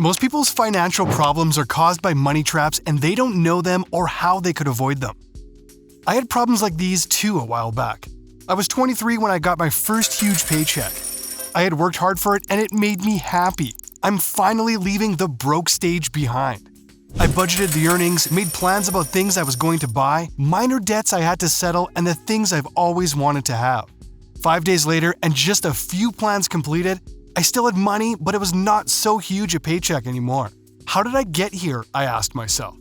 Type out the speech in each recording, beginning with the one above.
Most people's financial problems are caused by money traps and they don't know them or how they could avoid them. I had problems like these too a while back. I was 23 when I got my first huge paycheck. I had worked hard for it and it made me happy. I'm finally leaving the broke stage behind. I budgeted the earnings, made plans about things I was going to buy, minor debts I had to settle, and the things I've always wanted to have. 5 days later, and just a few plans completed, I still had money, but it was not so huge a paycheck anymore. How did I get here? I asked myself.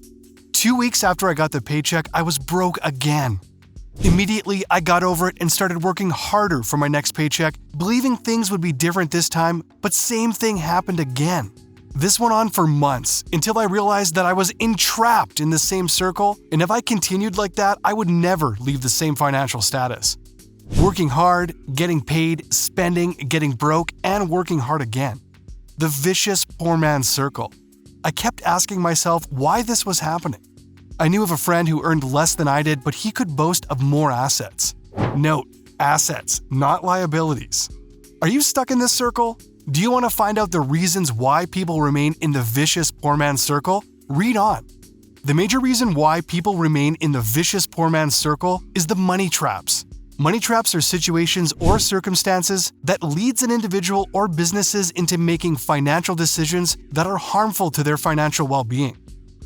2 weeks after I got the paycheck, I was broke again. Immediately, I got over it and started working harder for my next paycheck, believing things would be different this time, but same thing happened again. This went on for months until I realized that I was entrapped in the same circle, and if I continued like that, I would never leave the same financial status. Working hard, getting paid, spending, getting broke, and working hard again. The vicious poor man's circle. I kept asking myself why this was happening. I knew of a friend who earned less than I did, but he could boast of more assets. Note, assets, not liabilities. Are you stuck in this circle? Do you want to find out the reasons why people remain in the vicious poor man's circle? Read on. The major reason why people remain in the vicious poor man's circle is the money traps. Money traps are situations or circumstances that leads an individual or businesses into making financial decisions that are harmful to their financial well-being.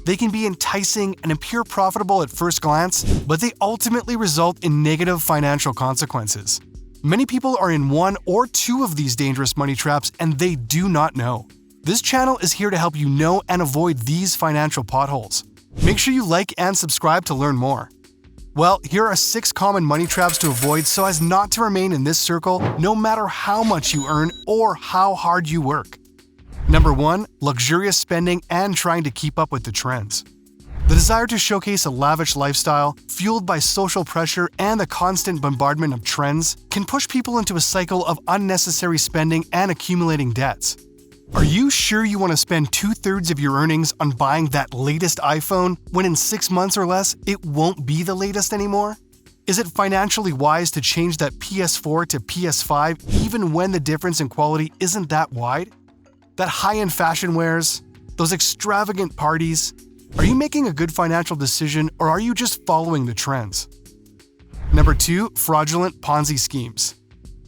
They can be enticing and appear profitable at first glance, but they ultimately result in negative financial consequences. Many people are in one or two of these dangerous money traps and they do not know. This channel is here to help you know and avoid these financial potholes. Make sure you like and subscribe to learn more. Well, here are 6 common money traps to avoid so as not to remain in this circle no matter how much you earn or how hard you work. Number 1. Luxurious spending and trying to keep up with the trends. The desire to showcase a lavish lifestyle, fueled by social pressure and the constant bombardment of trends, can push people into a cycle of unnecessary spending and accumulating debts. Are you sure you want to spend 2/3 of your earnings on buying that latest iPhone when in 6 months or less it won't be the latest anymore? Is it financially wise to change that PS4 to PS5 even when the difference in quality isn't that wide? That high-end fashion wears? Those extravagant parties? Are you making a good financial decision or are you just following the trends? Number 2. Fraudulent Ponzi schemes.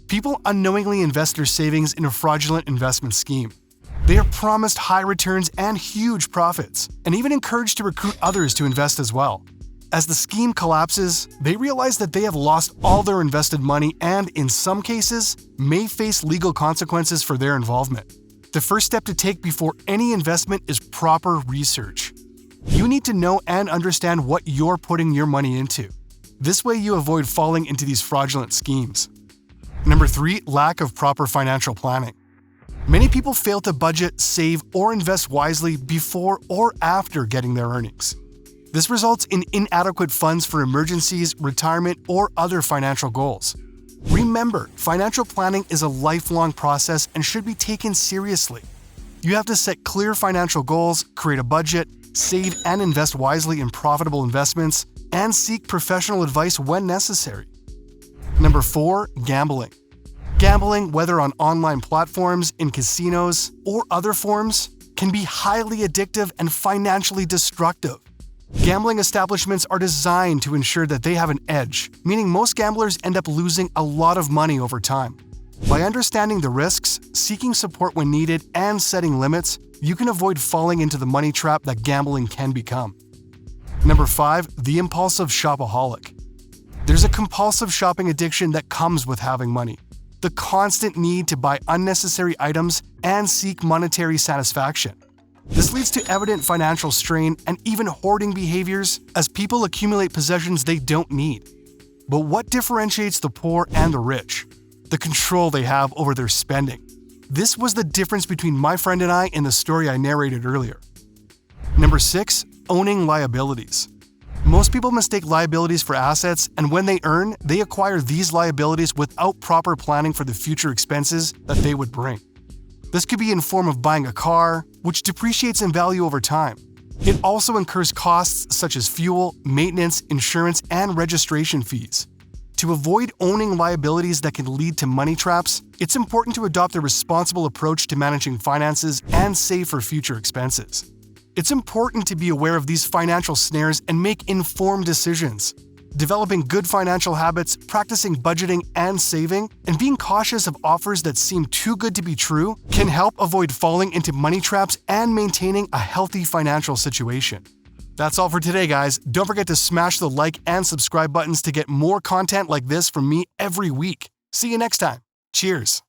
People unknowingly invest their savings in a fraudulent investment scheme. They are promised high returns and huge profits, and even encouraged to recruit others to invest as well. As the scheme collapses, they realize that they have lost all their invested money and, in some cases, may face legal consequences for their involvement. The first step to take before any investment is proper research. You need to know and understand what you're putting your money into. This way you avoid falling into these fraudulent schemes. Number 3. Lack of proper financial planning. Many people fail to budget, save, or invest wisely before or after getting their earnings. This results in inadequate funds for emergencies, retirement, or other financial goals. Remember, financial planning is a lifelong process and should be taken seriously. You have to set clear financial goals, create a budget, save and invest wisely in profitable investments, and seek professional advice when necessary. Number 4. Gambling. Gambling, whether on online platforms, in casinos, or other forms, can be highly addictive and financially destructive. Gambling establishments are designed to ensure that they have an edge, meaning most gamblers end up losing a lot of money over time. By understanding the risks, seeking support when needed, and setting limits, you can avoid falling into the money trap that gambling can become. Number 5. The impulsive shopaholic. There's a compulsive shopping addiction that comes with having money. The constant need to buy unnecessary items and seek monetary satisfaction. This leads to evident financial strain and even hoarding behaviors as people accumulate possessions they don't need. But what differentiates the poor and the rich? The control they have over their spending. This was the difference between my friend and I in the story I narrated earlier. Number 6. Owning liabilities. Most people mistake liabilities for assets, and when they earn, they acquire these liabilities without proper planning for the future expenses that they would bring. This could be in form of buying a car, which depreciates in value over time. It also incurs costs such as fuel, maintenance, insurance, and registration fees. To avoid owning liabilities that can lead to money traps, it's important to adopt a responsible approach to managing finances and save for future expenses. It's important to be aware of these financial snares and make informed decisions. Developing good financial habits, practicing budgeting and saving, and being cautious of offers that seem too good to be true can help avoid falling into money traps and maintaining a healthy financial situation. That's all for today, guys. Don't forget to smash the like and subscribe buttons to get more content like this from me every week. See you next time. Cheers.